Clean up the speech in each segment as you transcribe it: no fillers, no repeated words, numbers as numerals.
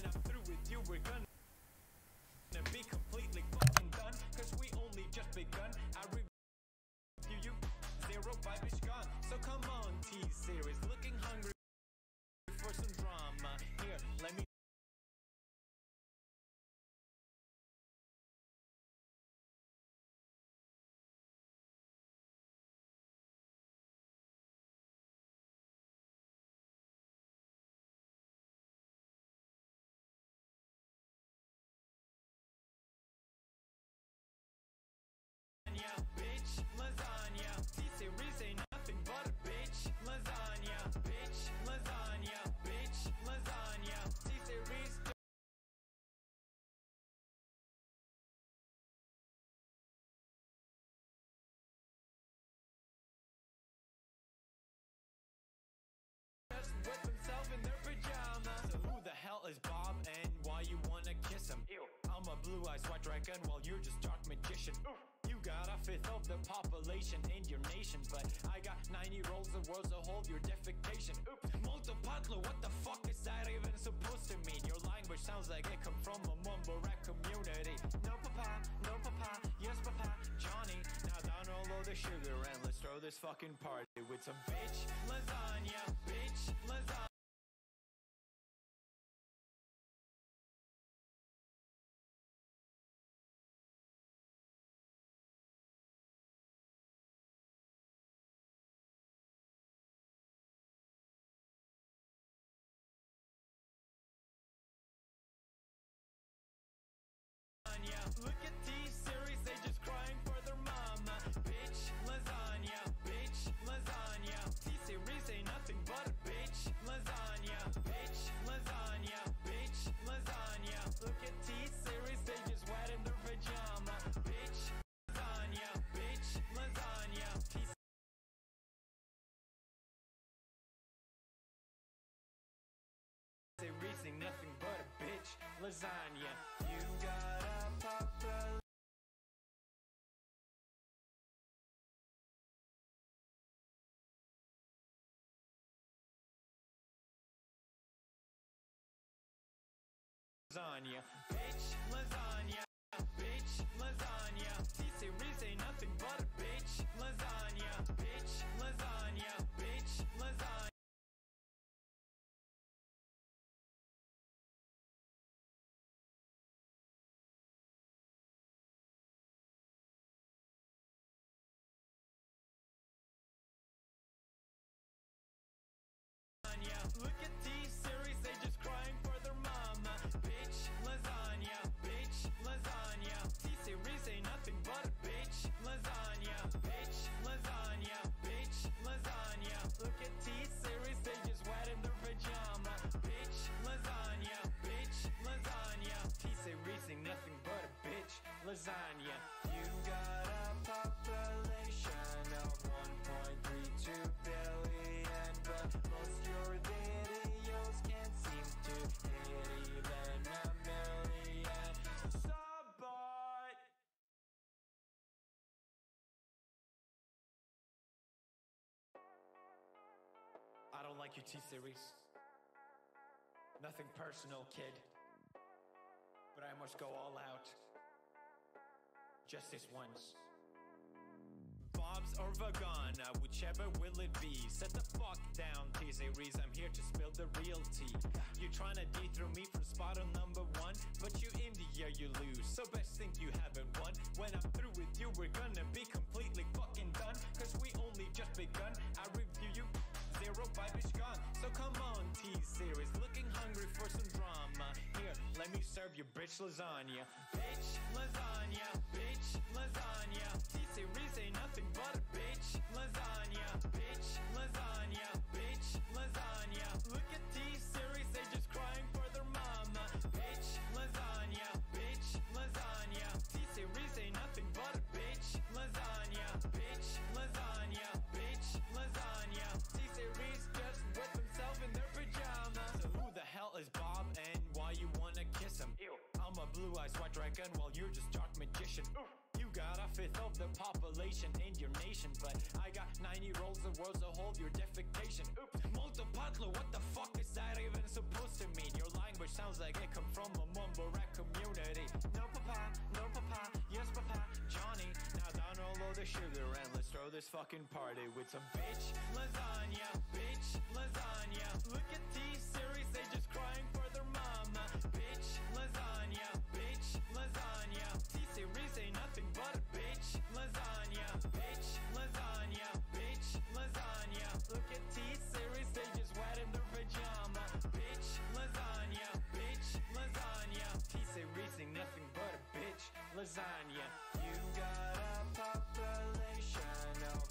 When I'm through with you, we're gonna be completely fucking done, cause we only just begun. I review you, zero vibe is gone. So come on, T-Series, looking hungry for some drama. Here, let me bitch, lasagna. T-Series ain't nothing but a bitch, lasagna. Bitch, lasagna. Bitch, lasagna. T-Series just with himself in their pajamas. So who the hell is Bob and why you wanna kiss him? Ew. I'm a blue-eyed white dragon while you're just dark magician. Oof. You got a fifth of the population in your nation, but I got 90 rolls the world's a whole, your defecation. Oops, multipatlo, what the fuck is that even supposed to mean? Your language sounds like it come from a mumble rap community. No papa, yes papa, Johnny. Now down all of the sugar and let's throw this fucking party with some bitch lasagna, bitch lasagna. Look at T-Series, they just crying for their mama. Bitch, lasagna, bitch, lasagna. T-Series ain't nothing but a bitch, lasagna. Bitch, lasagna, bitch, lasagna. Look at T-Series, they just wet in their pajama. Bitch, lasagna, bitch, lasagna. T-Series ain't nothing but a bitch, lasagna. You got a popular lasagna, bitch, lasagna, bitch, lasagna. T-Series ain't nothing but a bitch, lasagna, bitch, lasagna, bitch, lasagna. Look at T-Series, they just crying for their mama. Bitch, lasagna, bitch, lasagna. T-Series ain't nothing but a bitch, lasagna. Bitch, lasagna, bitch, lasagna. Look at T-Series, they just wet in their pajama. Bitch, lasagna, bitch, lasagna. T-Series ain't nothing but a bitch, lasagna. You got a population of 1.32 billion, but most your videos can't seem to hit even a million. Subbot! I don't like your T-Series. Nothing personal, kid. But I must go all out. Just this once. Bob's or Vagana, whichever will it be. Set the fuck down, T-Series, I'm here to spill the real tea. You tryna dethrone me from spot on number one, but you in the air you lose, so best think you haven't won. When I'm through with you, we're gonna be completely fucking done, cause we only just begun. I review you, zero vibe is gone. So come on, T-Series, looking hungry for some drama. Here, let me serve you bitch lasagna. Bitch, lasagna, bitch, lasagna. T-Series ain't nothing but a bitch, lasagna. Bitch, lasagna, bitch, lasagna. Look at T-Series, they just crying for their mama. Bitch, lasagna, bitch, lasagna. T-Series ain't nothing but a bitch, lasagna. Bitch, lasagna, bitch, lasagna. T-Series just with himself in their pajamas. So who the hell is Bob and why you wanna kiss him? Ew. I'm a blue-eyed white dragon while you're just dark magician. Oof. You got a fifth of the population in your nation, but I got 90 rolls the world's a whole, your defecation. Oops, multipatlo, what the fuck is that even supposed to mean? Your language sounds like it come from a mumble rap community. No papa, yes papa, Johnny. Now down all of the sugar and let's throw this fucking party with some bitch lasagna, bitch lasagna. Look at T-Series, they just crying for their mama. Bitch lasagna, bitch lasagna. T-Series ain't nothing but a bitch lasagna, bitch lasagna, bitch lasagna. Look at T-Series, they just wet in their pajama. Bitch lasagna, bitch lasagna. T-Series ain't nothing but a bitch lasagna. You got a population of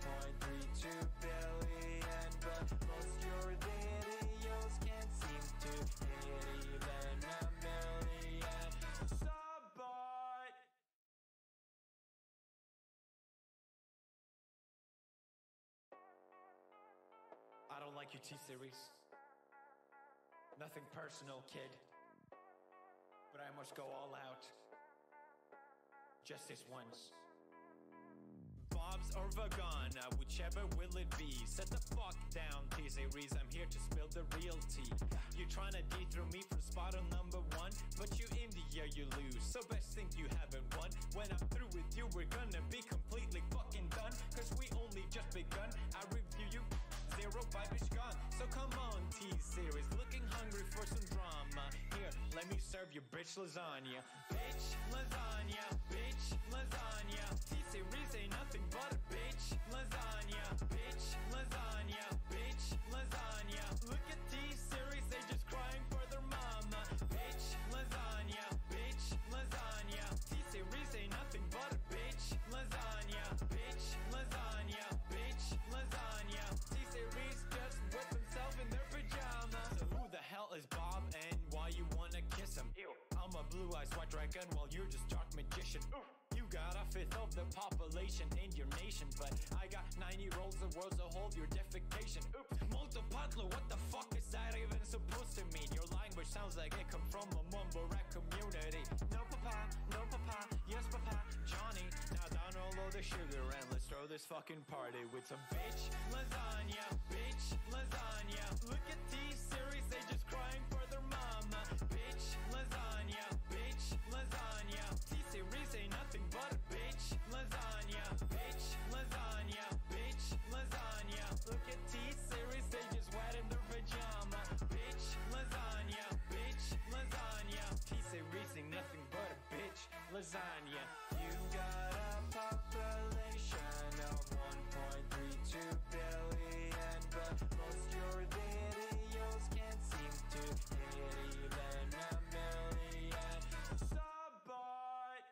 1.32 billion, but most your videos can't seem to hit even a million. Subbot! I don't like your T-Series. Nothing personal, kid. But I must go all out. Just this once. Bob's or Vagana, whichever will it be. Set the fuck down, T-Series, I'm here to spill the real tea. You tryna dethrone me from spot on number one, but you India, you lose, so best think you haven't won. When I'm through with you, we're gonna be completely fucking done, cause we only just begun. I review you, 0-5 is gone. So come on, T-Series, looking hungry for some drama. Here, let me serve you bitch lasagna. Bitch lasagna, bitch lasagna. T-Series ain't nothing but a bitch lasagna. Bitch lasagna, bitch lasagna. Look at T-Series, they just crying for their mama. Bitch lasagna, bitch lasagna. T-Series ain't nothing but a bitch lasagna. Bitch lasagna, bitch lasagna. T-Series just whip himself in their pajamas. So who the hell is Bob and why you wanna kiss him? Ew. I'm a blue-eyed white dragon while you're just dark magician. Ooh. You got a fifth of the population in your nation, but I got 90 rolls of worlds to hold your defecation. Oops, multipatlo, what the fuck is that even supposed to mean? Your language sounds like it come from a mumble rap community. No papa, yes papa, Johnny. Now down all of the sugar and let's throw this fucking party with some bitch lasagna, bitch lasagna. Look at T-Series, they just crying for their mama. Bitch lasagna, bitch lasagna. T-Series ain't nothing but a bitch lasagna. Bitch lasagna, bitch lasagna. Look at T-Series, they just wet in their pajama. Bitch lasagna, bitch lasagna. T-Series ain't nothing but a bitch lasagna. You got a population of 1.32 billion, but most your videos can't seem to hit even a million. Subbot!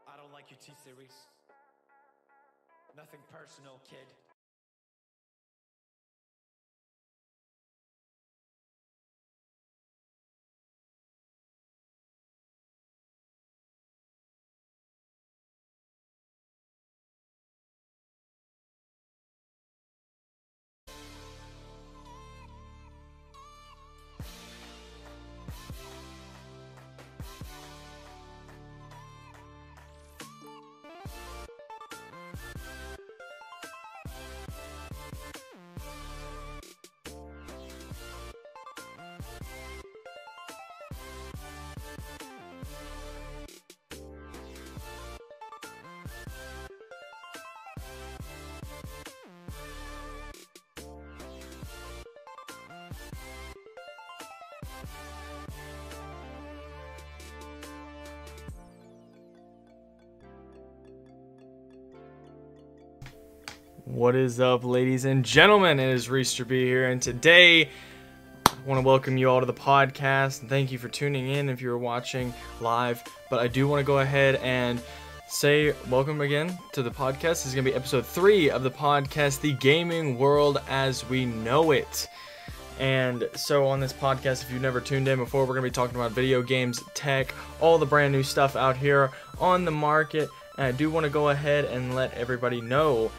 I don't like your T-Series. Nothing personal, kid. What is up, ladies and gentlemen? It is Reester here, and today I want to welcome you all to the podcast, and thank you for tuning in if you're watching live. But I do want to go ahead and say welcome again to the podcast. This is going to be episode 3 of the podcast, The Gaming World as We Know It. And so on this podcast, if you've never tuned in before, we're going to be talking about video games, tech, all the brand new stuff out here on the market. And I do want to go ahead and let everybody know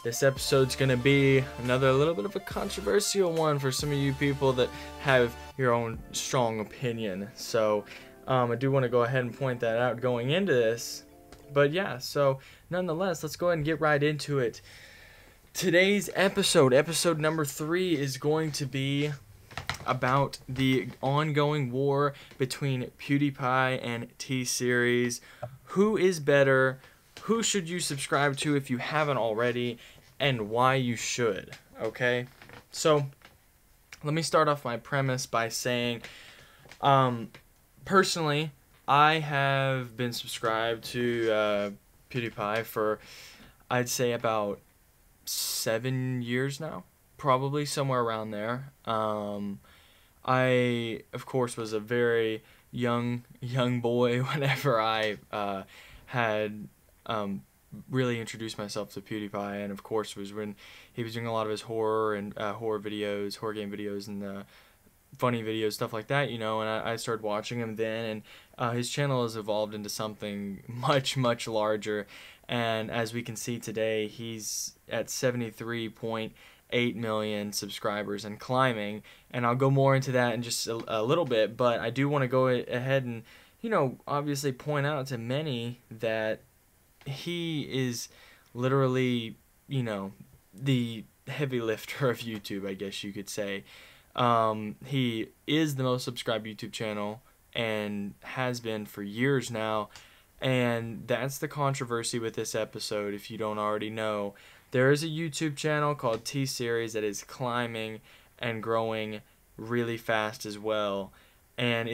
this episode's going to be another little bit of a controversial one for some of you people that have your own strong opinion. So I do want to go ahead and point that out going into this. But yeah, so nonetheless, let's go ahead and get right into it. Today's episode number 3, is going to be about the ongoing war between PewDiePie and T-Series. Who is better? Who should you subscribe to if you haven't already? And why you should, okay? So, let me start off my premise by saying, personally, I have been subscribed to PewDiePie for, I'd say, about 7 years now, probably somewhere around there. I, of course, was a very young boy whenever I had really introduced myself to PewDiePie, and of course was when he was doing a lot of his horror and horror videos, horror game videos, and funny videos, stuff like that, you know. And I started watching him then, and his channel has evolved into something much larger. And as we can see today, he's at 73.8 million subscribers and climbing. And I'll go more into that in just a little bit, but I do want to go ahead and, you know, obviously point out to many that he is literally, you know, the heavy lifter of YouTube, I guess you could say. He is the most subscribed YouTube channel and has been for years now. And that's the controversy with this episode, if you don't already know. There is a YouTube channel called T-Series that is climbing and growing really fast as well. And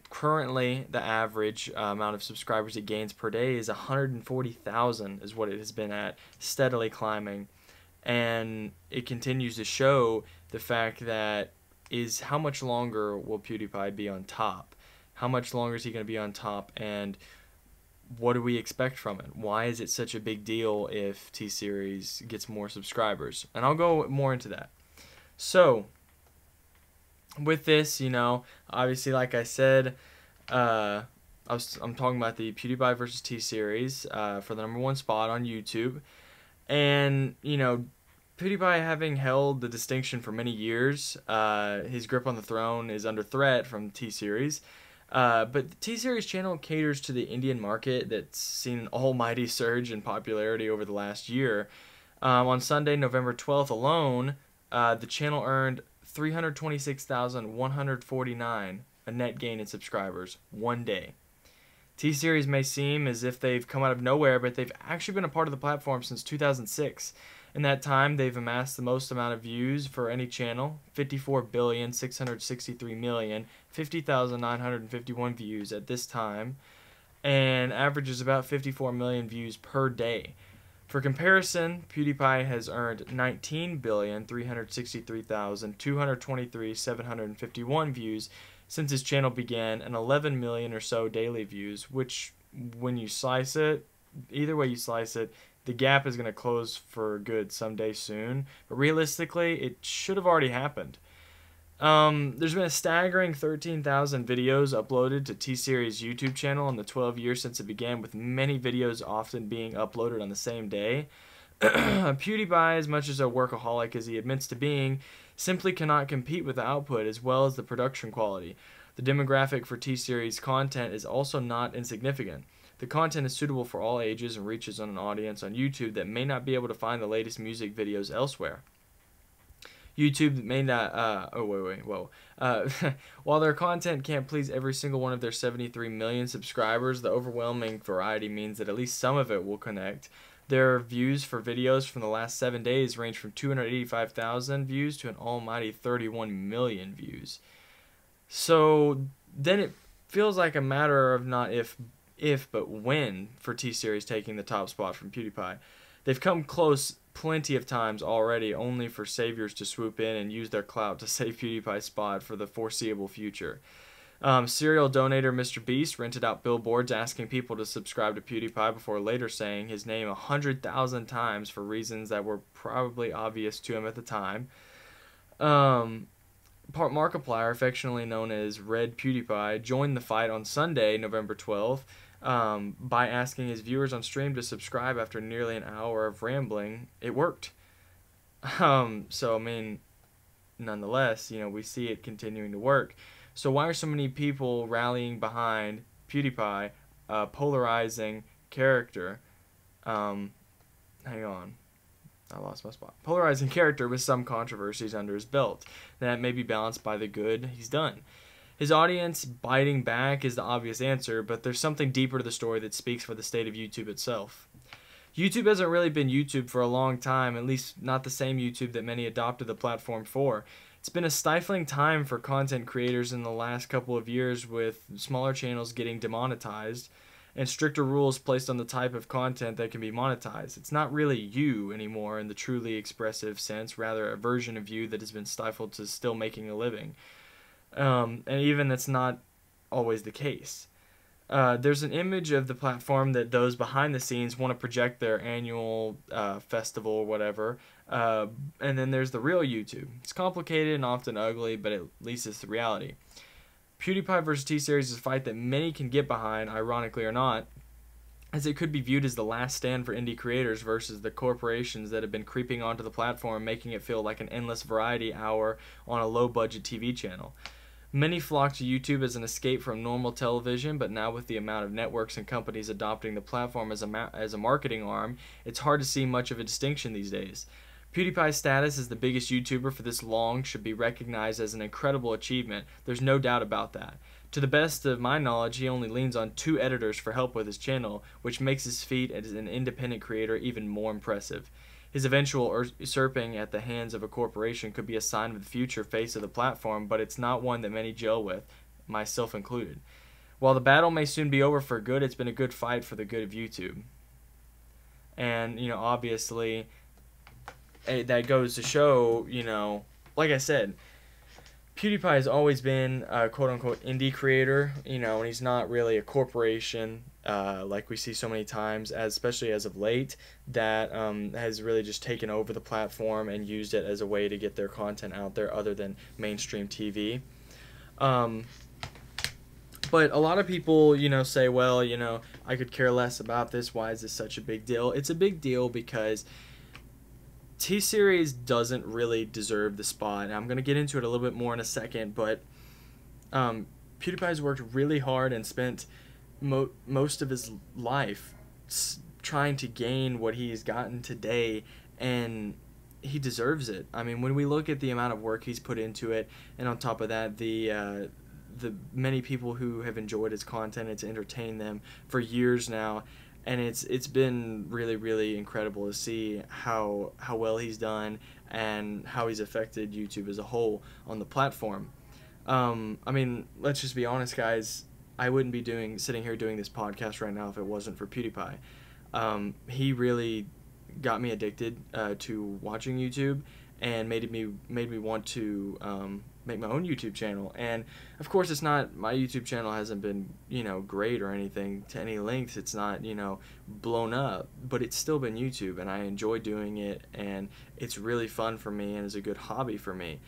currently the average amount of subscribers it gains per day is 140,000 is what it has been at, steadily climbing. And it continues to show the fact that how much longer will PewDiePie be on top? How much longer is he going to be on top? And what do we expect from it? Why is it such a big deal if T-Series gets more subscribers? And I'll go more into that. So, with this, you know, obviously, like I said, I'm talking about the PewDiePie versus T-Series for the #1 spot on YouTube. And, you know, PewDiePie having held the distinction for many years, his grip on the throne is under threat from T-Series. But the T-Series channel caters to the Indian market that's seen an almighty surge in popularity over the last year. On Sunday, November 12th alone, the channel earned 326,149, a net gain in subscribers, one day. T-Series may seem as if they've come out of nowhere, but they've actually been a part of the platform since 2006. In that time, they've amassed the most amount of views for any channel, 54,663,000,000, 50,951 views at this time, and averages about 54 million views per day. For comparison, PewDiePie has earned 19,363,223,751 views since his channel began, and 11 million or so daily views, which, when you slice it, either way you slice it, the gap is going to close for good someday soon. But realistically, it should have already happened. There's been a staggering 13,000 videos uploaded to T-Series' YouTube channel in the 12 years since it began, with many videos often being uploaded on the same day. PewDiePie, as much as a workaholic as he admits to being, simply cannot compete with the output as well as the production quality. The demographic for T-Series content is also not insignificant. The content is suitable for all ages and reaches on an audience on YouTube that may not be able to find the latest music videos elsewhere. YouTube may not, while their content can't please every single one of their 73 million subscribers, the overwhelming variety means that at least some of it will connect. Their views for videos from the last 7 days range from 285,000 views to an almighty 31 million views. So then it feels like a matter of not if but when for T-Series taking the top spot from PewDiePie. They've come close plenty of times already, only for saviors to swoop in and use their clout to save PewDiePie's spot for the foreseeable future. Serial donator Mr. Beast rented out billboards asking people to subscribe to PewDiePie before later saying his name 100,000 times for reasons that were probably obvious to him at the time. Markiplier, affectionately known as Red PewDiePie, joined the fight on Sunday, November 12th, by asking his viewers on stream to subscribe after nearly an hour of rambling. It worked. So, I mean, nonetheless, you know, we see it continuing to work. So why are so many people rallying behind PewDiePie, polarizing character? Hang on. I lost my spot. Polarizing character with some controversies under his belt that may be balanced by the good he's done. His audience biting back is the obvious answer, but there's something deeper to the story that speaks for the state of YouTube itself. YouTube hasn't really been YouTube for a long time, at least not the same YouTube that many adopted the platform for. It's been a stifling time for content creators in the last couple of years, with smaller channels getting demonetized and stricter rules placed on the type of content that can be monetized. It's not really you anymore in the truly expressive sense, rather a version of you that has been stifled to still making a living. And even that's not always the case. There's an image of the platform that those behind the scenes want to project their annual festival or whatever, and then there's the real YouTube. It's complicated and often ugly, but at least it's the reality. PewDiePie versus T-Series is a fight that many can get behind, ironically or not, as it could be viewed as the last stand for indie creators versus the corporations that have been creeping onto the platform, making it feel like an endless variety hour on a low-budget TV channel. Many flock to YouTube as an escape from normal television, but now with the amount of networks and companies adopting the platform as a marketing arm, it's hard to see much of a distinction these days. PewDiePie's status as the biggest YouTuber for this long should be recognized as an incredible achievement. There's no doubt about that. To the best of my knowledge, he only leans on 2 editors for help with his channel, which makes his feat as an independent creator even more impressive. His eventual usurping at the hands of a corporation could be a sign of the future face of the platform, but it's not one that many gel with, myself included. While the battle may soon be over for good, it's been a good fight for the good of YouTube. And, obviously, that goes to show, like I said, PewDiePie has always been a quote-unquote indie creator, and he's not really a corporation like we see so many times, especially as of late, that has really just taken over the platform and used it as a way to get their content out there other than mainstream TV. But a lot of people, say, well, I could care less about this. Why is this such a big deal? It's a big deal because T-Series doesn't really deserve the spot, and I'm going to get into it a little bit more in a second, but PewDiePie's worked really hard and spent most of his life trying to gain what he's gotten today, and he deserves it. I mean, when we look at the amount of work he's put into it, and on top of that, the many people who have enjoyed his content, it's entertained them for years now, and it's been really, really incredible to see how well he's done and how he's affected YouTube as a whole on the platform. I mean, let's just be honest, guys. I wouldn't be sitting here doing this podcast right now if it wasn't for PewDiePie. He really got me addicted to watching YouTube and made me want to make my own YouTube channel. And of course, it's not, my YouTube channel hasn't been great or anything to any length. It's not blown up, but it's still been YouTube, and I enjoy doing it, and it's really fun for me and is a good hobby for me.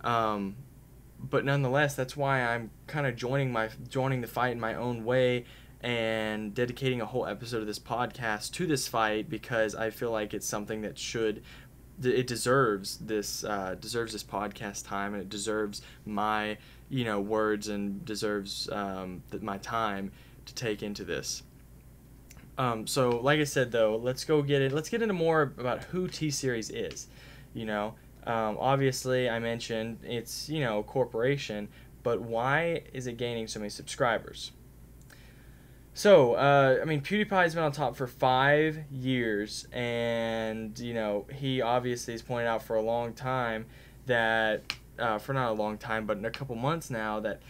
But nonetheless, that's why I'm kind of joining the fight in my own way and dedicating a whole episode of this podcast to this fight, because I feel like it's something that deserves this podcast time, and it deserves my words, and deserves my time to take into this. So like I said, though, let's get into more about who T-Series is. Obviously I mentioned it's a corporation, but why is it gaining so many subscribers? So, I mean, PewDiePie's been on top for 5 years, and, he obviously has pointed out for a long time that, for not a long time, but in a couple months now, that,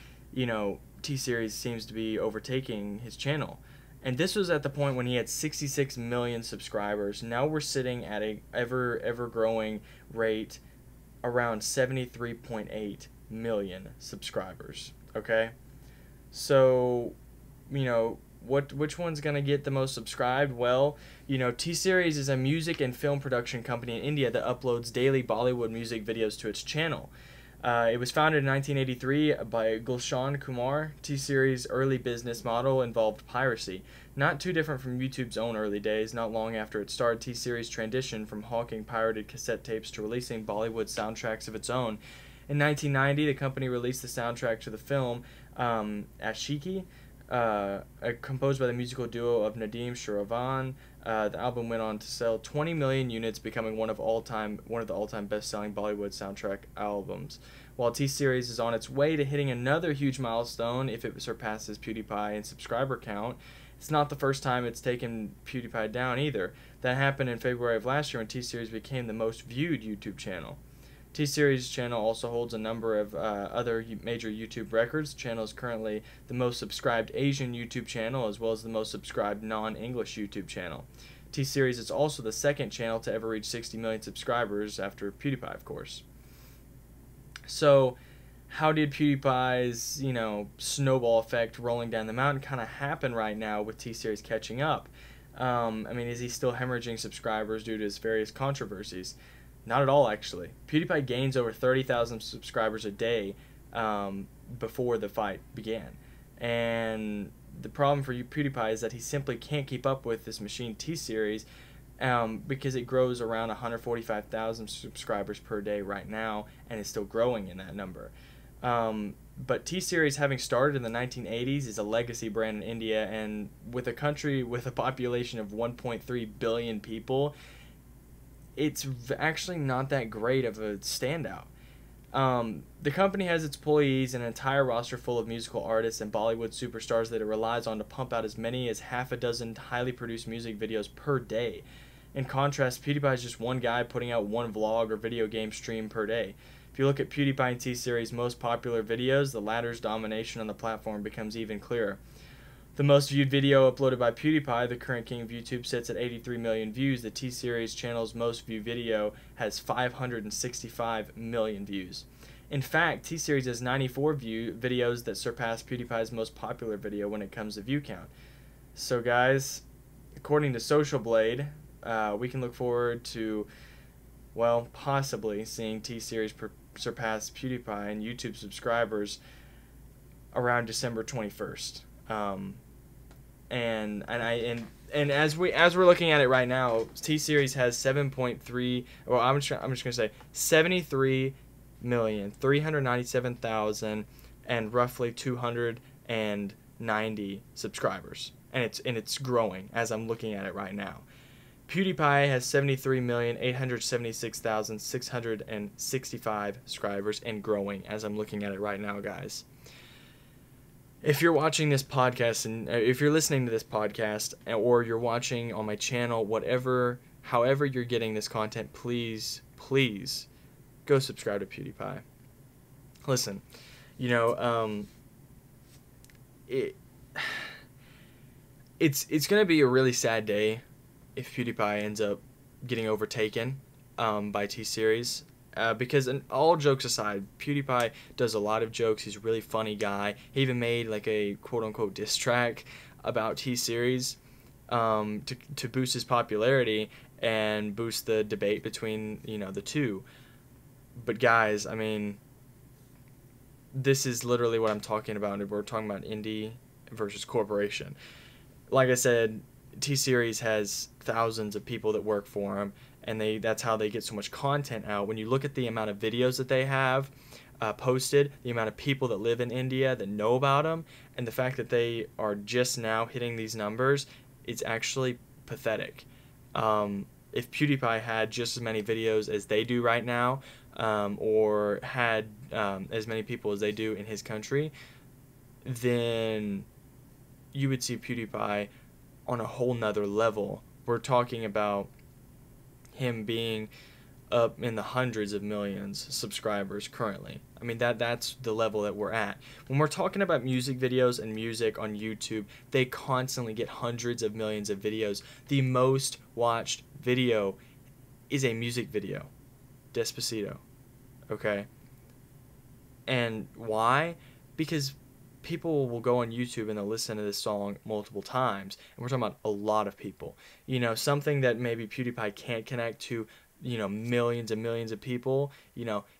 T-Series seems to be overtaking his channel. And this was at the point when he had 66 million subscribers. Now we're sitting at a ever-growing rate around 73.8 million subscribers, okay? So, which one's going to get the most subscribed? Well, T-Series is a music and film production company in India that uploads daily Bollywood music videos to its channel. It was founded in 1983 by Gulshan Kumar. T-Series' early business model involved piracy. Not too different from YouTube's own early days. Not long after it started, T-Series transitioned from hawking pirated cassette tapes to releasing Bollywood soundtracks of its own. In 1990, the company released the soundtrack to the film Ashiki, composed by the musical duo of Nadeem Shravan, The album went on to sell 20 million units, becoming one of the all-time best-selling Bollywood soundtrack albums. While T-Series is on its way to hitting another huge milestone if it surpasses PewDiePie in subscriber count, it's not the first time it's taken PewDiePie down either. That happened in February of last year when T-Series became the most viewed YouTube channel. T-Series channel also holds a number of other major YouTube records. The channel is currently the most subscribed Asian YouTube channel, as well as the most subscribed non-English YouTube channel. T-Series is also the second channel to ever reach 60 million subscribers, after PewDiePie, of course. So, how did PewDiePie's, snowball effect rolling down the mountain kind of happen right now with T-Series catching up? Is he still hemorrhaging subscribers due to his various controversies? Not at all, actually. PewDiePie gains over 30,000 subscribers a day before the fight began. And the problem for PewDiePie is that he simply can't keep up with this machine T-Series because it grows around 145,000 subscribers per day right now and is still growing in that number. But T-Series, having started in the 1980s, is a legacy brand in India, and with a country with a population of 1.3 billion people, it's actually not that great of a standout. The company has its employees and an entire roster full of musical artists and Bollywood superstars that it relies on to pump out as many as half a dozen highly produced music videos per day. In contrast, PewDiePie is just one guy putting out one vlog or video game stream per day. If you look at PewDiePie and T-Series' most popular videos, the latter's domination on the platform becomes even clearer. The most viewed video uploaded by PewDiePie, the current king of YouTube, sits at 83 million views. The T-Series channel's most viewed video has 565 million views. In fact, T-Series has 94 videos that surpass PewDiePie's most popular video when it comes to view count. So guys, according to Social Blade, we can look forward to, well, possibly seeing T-Series surpass PewDiePie in YouTube subscribers around December 21st. And as we're looking at it right now, T-Series has 7.3, well, I'm just gonna say 73,397,000 and roughly 290 subscribers, and it's growing as I'm looking at it right now. PewDiePie has 73,876,665 subscribers and growing as I'm looking at it right now, guys. If you're watching this podcast, and if you're listening to this podcast, or you're watching on my channel, however you're getting this content, please go subscribe to PewDiePie. Listen, it's gonna be a really sad day if PewDiePie ends up getting overtaken by T-Series. Because, all jokes aside, PewDiePie does a lot of jokes. He's a really funny guy. He even made like a quote-unquote diss track about T-Series to boost his popularity and boost the debate between the two. But guys, this is literally what I'm talking about. We're talking about indie versus corporation. Like I said, T-Series has thousands of people that work for him, and that's how they get so much content out. When you look at the amount of videos that they have posted, the amount of people that live in India that know about them, and the fact that they are just now hitting these numbers, it's actually pathetic. If PewDiePie had just as many videos as they do right now, or had as many people as they do in his country, then you would see PewDiePie on a whole nother level. We're talking about him being up in the hundreds of millions of subscribers currently. That's the level that we're at. When we're talking about music videos and music on YouTube, they constantly get hundreds of millions of videos. The most watched video is a music video, Despacito. Okay? And why? Because people will go on YouTube and they'll listen to this song multiple times, and we're talking about a lot of people. Something that maybe PewDiePie can't connect to, millions and millions of people.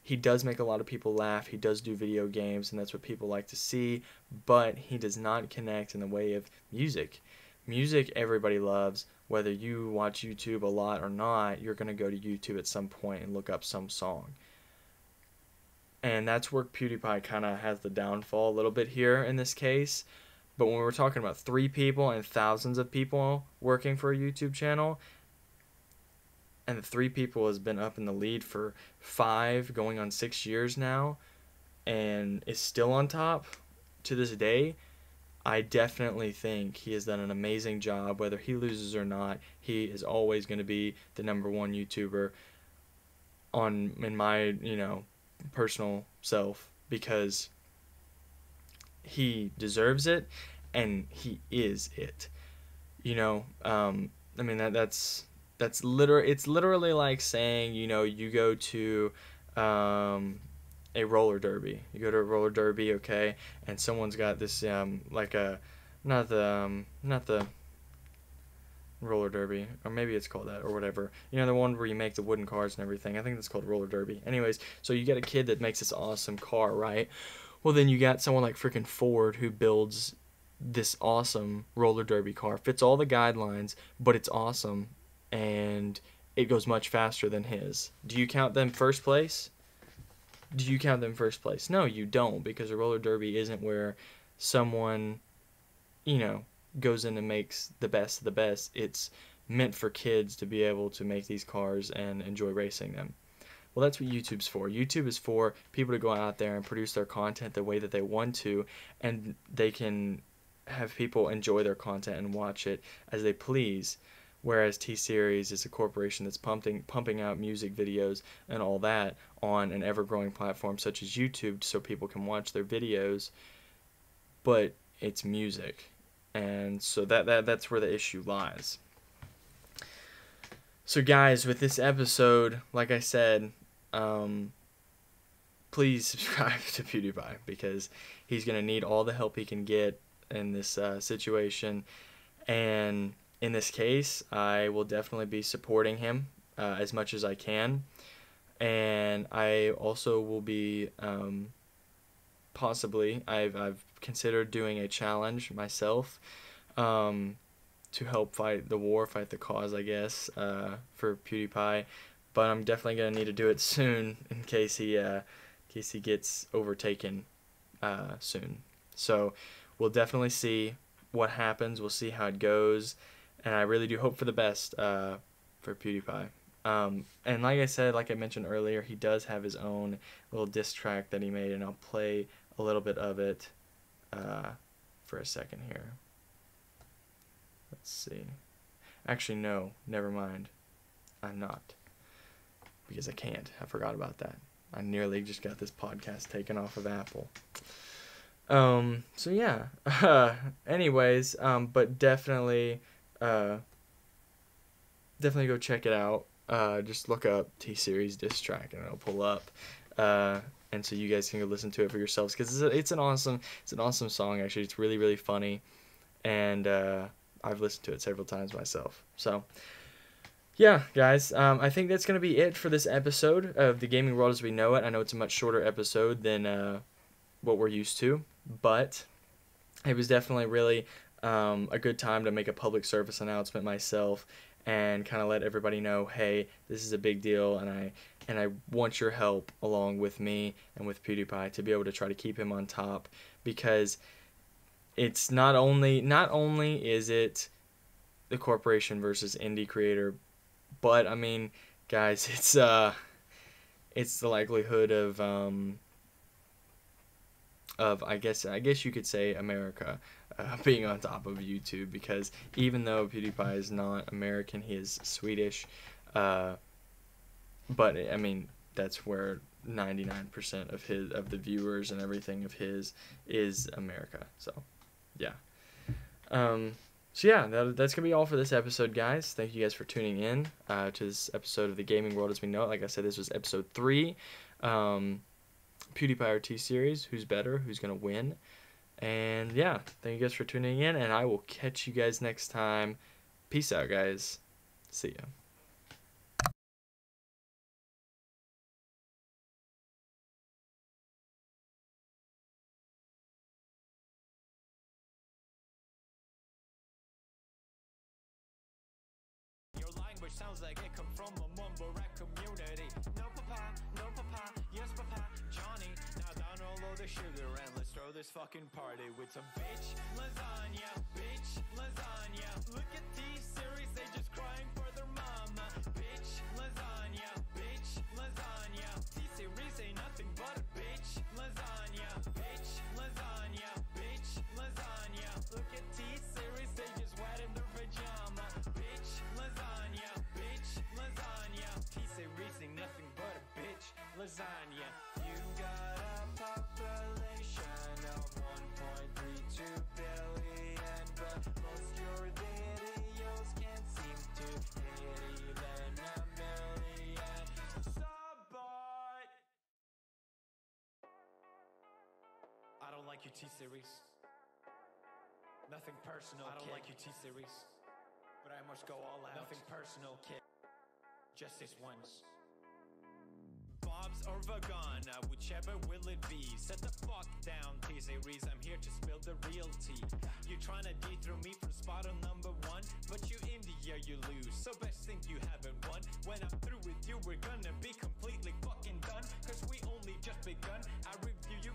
He does make a lot of people laugh. He does do video games, and that's what people like to see, but he does not connect in the way of music. Music everybody loves. Whether you watch YouTube a lot or not, you're going to go to YouTube at some point and look up some song. And that's where PewDiePie kind of has the downfall a little bit here in this case. But when we're talking about 3 people and thousands of people working for a YouTube channel, and the 3 people has been up in the lead for 5, going on 6 years now, and is still on top to this day, I definitely think he has done an amazing job. Whether he loses or not, he is always going to be the #1 YouTuber in my, personal self, because he deserves it and he is it. I mean, that's it's literally like saying, you go to a roller derby. You go to a roller derby, okay, and someone's got this like a not the roller derby, or maybe it's called that or whatever. The one where you make the wooden cars and everything. I think that's called roller derby. Anyways, so you get a kid that makes this awesome car, right? Well, then you got someone like freaking Ford who builds this awesome roller derby car. Fits all the guidelines, but it's awesome, and it goes much faster than his. Do you count them first place? No, you don't, because a roller derby isn't where someone, goes in and makes the best of the best. It's meant for kids to be able to make these cars and enjoy racing them. Well, that's what YouTube's for. YouTube is for people to go out there and produce their content the way that they want to, and they can have people enjoy their content and watch it as they please. Whereas T-Series is a corporation that's pumping out music videos and all that on an ever-growing platform such as YouTube, so people can watch their videos, but it's music. And so that's where the issue lies. So guys, with this episode, like I said, please subscribe to Pewdiepie, because he's going to need all the help he can get in this situation. And in this case, I will definitely be supporting him as much as I can. And I also will be possibly, I've considered doing a challenge myself to help fight the cause, I guess, for Pewdiepie. But I'm definitely going to need to do it soon in case he gets overtaken soon. So we'll definitely see what happens. We'll see how it goes. And I really do hope for the best for Pewdiepie. And like I said, like I mentioned earlier, he does have his own little diss track that he made, and I'll play a little bit of it for a second here. Let's see. Actually, no, never mind. I'm not. Because I can't. I forgot about that. I nearly just got this podcast taken off of Apple. So yeah. Anyways, but definitely go check it out. Just look up T-Series diss track and it'll pull up. And so you guys can go listen to it for yourselves, because it's an awesome song. Actually, it's really, really funny, and I've listened to it several times myself. So yeah, guys, I think that's gonna be it for this episode of The Gaming World as We Know It. I know it's a much shorter episode than what we're used to, but it was definitely really a good time to make a public service announcement myself and kind of let everybody know, hey, this is a big deal, and I want your help along with me and with Pewdiepie to be able to try to keep him on top, because it's not only is it the corporation versus indie creator, but I mean, guys, it's the likelihood of I guess you could say America being on top of YouTube, because even though Pewdiepie is not American, he is Swedish, but I mean, that's where 99% of the viewers and everything of his is America. So yeah. So yeah, that's gonna be all for this episode, guys. Thank you guys for tuning in to this episode of The Gaming World as We Know It. Like I said, this was episode 3. Pewdiepie or T-Series, who's better, who's gonna win. And yeah, thank you guys for tuning in, and I will catch you guys next time. Peace out, guys. See ya. Your language sounds like it come from a mumble rap community. No papa, yes papa, Johnny. Now download the sugar and let's throw this fucking party with some bitch lasagna, bitch lasagna. Look at T-Series, they just crying for their mama. Bitch lasagna, bitch lasagna. T-Series ain't nothing but a bitch lasagna, bitch lasagna, bitch lasagna. Look at T-Series, they just wet in their pajama. Bitch lasagna, bitch lasagna. T-Series ain't nothing but a bitch lasagna. You got a population of 1.32 billion, but most your videos can't seem to hit even a million. Subbot! I don't like you, T-Series. Nothing personal, I don't like you, T-Series, but I must go all out. Nothing personal, kid. Just this once. Bob's or Vagana, whichever will it be. Set the fuck down, T-Series, I'm here to spill the real tea. You tryna dethrone me from spot on #1, but you in the air you lose, so best think you haven't won. When I'm through with you, we're gonna be completely fucking done, cause we only just begun. I review you,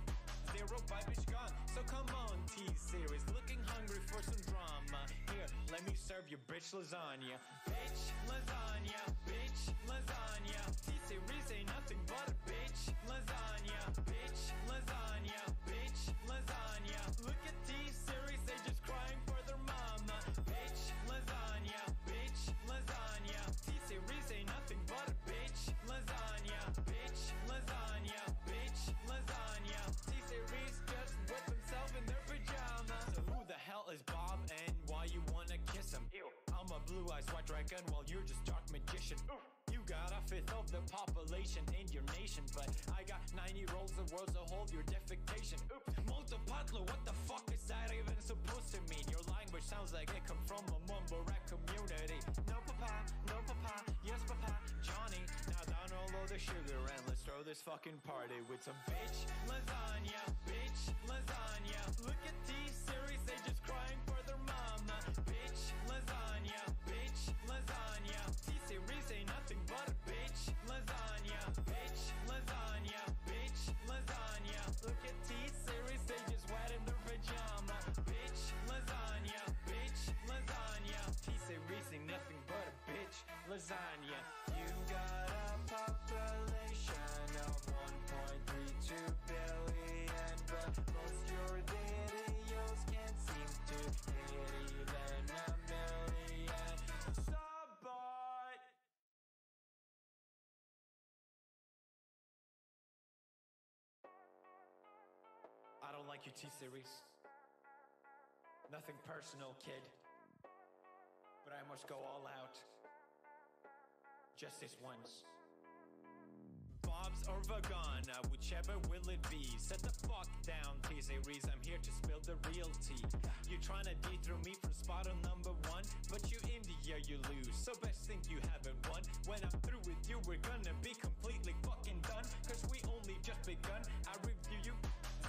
zero vibe gone. So come on, T-Series, looking hungry for some drama. Here, let me serve you bitch lasagna. Bitch lasagna, bitch lasagna. T-Series ain't nothing but a bitch lasagna, bitch lasagna, bitch lasagna. Look at T-Series, they just crying for their mama. Bitch lasagna, bitch lasagna. T-Series ain't nothing but a bitch lasagna, bitch lasagna, bitch lasagna. T-Series just whip himself in their pajamas. So who the hell is Bob and why you wanna kiss him? Ew. I'm a blue-eyed white dragon while you're just dark magician. Oof. You got a fifth of the population in your nation, but I got 90 rolls the world's a whole your defecation. Oops, multipatlo, what the fuck is that even supposed to mean? Your language sounds like it come from a mumble rap community. No papa, yes papa, Johnny. Now download the sugar and let's throw this fucking party with some bitch lasagna, bitch lasagna. Look at T-Series, they just crying for their mama. Bitch lasagna, bitch lasagna. T-Series ain't nothing but a bitch lasagna, bitch lasagna, bitch lasagna. Look at T-Series, they just wet in their pajama. Bitch lasagna, bitch lasagna. T-Series ain't nothing but a bitch lasagna. You got a population of 1.32 billion, but most your videos can't seem to hit even a million. Subbot! I don't like you, T-Series. Nothing personal, kid, but I must go all out. Just this once. Bob's or Vagana, whichever will it be. Set the fuck down, T-Series, I'm here to spill the real tea. You tryna dethrone me from spot on #1, but you in the air you lose, so best think you haven't won. When I'm through with you, we're gonna be completely fucking done, cause we only just begun. I review you,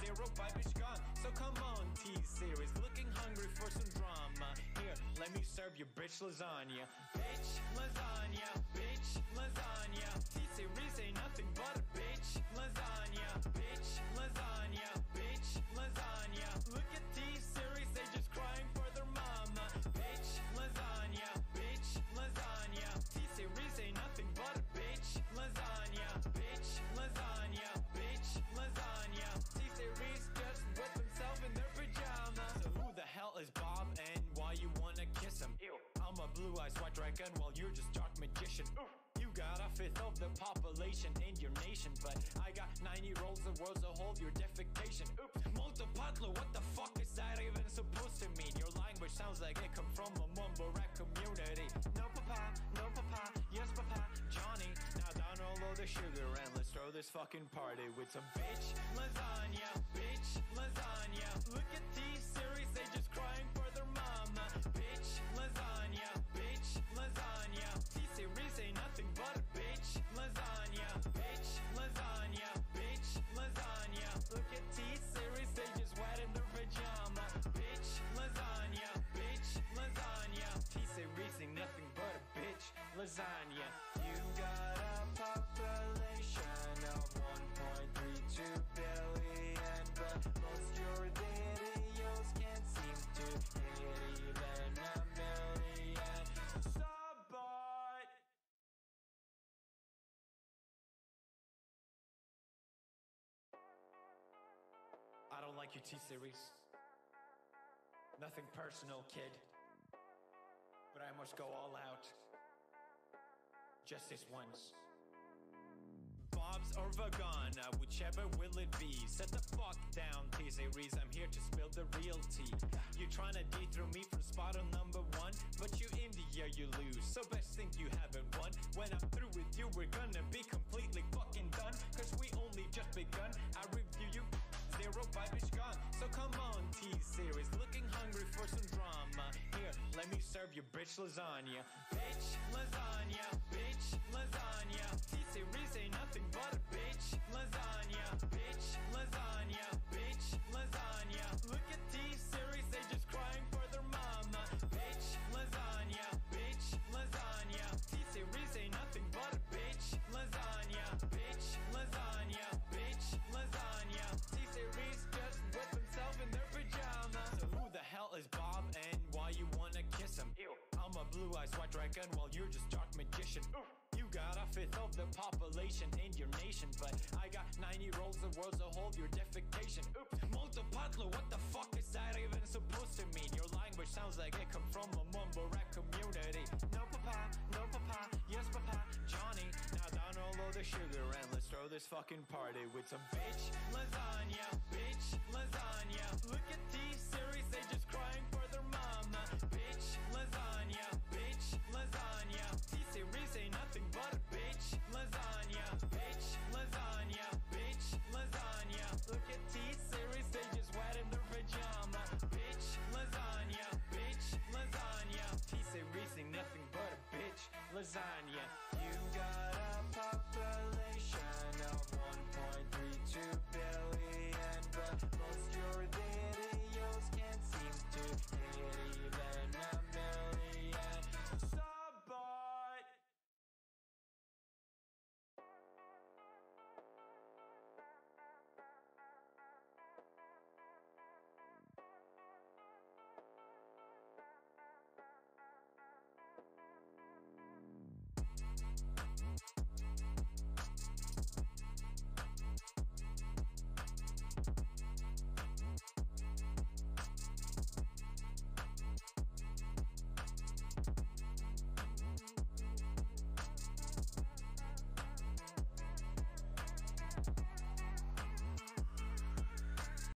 zero vibe gone. So come on, T-Series, looking hungry for some drama. Here, let me serve you bitch lasagna. Bitch lasagna, bitch lasagna. T-Series ain't nothing but a bitch lasagna, bitch lasagna, bitch lasagna. Look at T-Series, they just crying for their mama. Bitch lasagna, bitch lasagna. T-Series ain't nothing but a bitch lasagna, bitch lasagna, bitch lasagna. T-Series just whip himself in their pajamas. So who the hell is Bob and why you wanna kiss him? Ew. I'm a blue-eyed white dragon while you're just dark magician. Oof. You got a fifth of the population in your nation, but I got 90 rolls the world's a whole your defecation. Oops, multipatlo, what the fuck is that even supposed to mean? Your language sounds like it come from a mumble rap community. No papa, yes papa, Johnny. Now download the sugar and let's throw this fucking party with some bitch lasagna, bitch lasagna. Look at T-Series, they just crying for their mama. Bitch lasagna, bitch lasagna. T-Series ain't nothing but a bitch lasagna, bitch lasagna, bitch lasagna. Look at T-Series, they just wet in their pajama. Bitch lasagna, bitch lasagna. T-Series ain't nothing but a bitch lasagna. You got a population of 1.32 billion, but most your like your T-Series. Nothing personal, kid. But I must go all out. Just this once. Bob's or Vagana, whichever will it be. Set the fuck down, T-Series, I'm here to spill the real tea. You tryna dethrone me from spot on number one, but you in the air you lose, so best think you haven't won. When I'm through with you, we're gonna be completely fucking done, cause we only just begun. I review you, zero vibe is gone. So come on, T-Series, looking hungry for some drama. Here, let me serve you bitch lasagna. Bitch lasagna, bitch lasagna. T-Series ain't nothing but a bitch lasagna. Bitch lasagna, bitch lasagna. Look at T-Series, they just crying for their mama. Bitch lasagna, bitch lasagna. T-Series ain't nothing but a bitch lasagna. Bitch lasagna, bitch lasagna. T-Series just whip himself in their pajamas. So who the hell is Bob and why you wanna kiss him? Ew. I'm a blue-eyed white dragon while you're just dark magician. Oof. You got a fifth of the population in your nation, but I got 90 rolls the world's a whole, your defecation. Oops, multipatlo, what the fuck is that even supposed to mean? Your language sounds like it come from a mumble rap community. No papa, yes papa, Johnny. Now download the sugar and let's throw this fucking party with some bitch lasagna, bitch lasagna. Look at T-Series, they just crying for their mama. Bitch lasagna, bitch lasagna. T-Series ain't nothing but a bitch lasagna. Bitch lasagna, bitch lasagna. Look at T-Series, they just wet in their pajama. Bitch lasagna, bitch lasagna. T-Series ain't nothing but a bitch lasagna. You got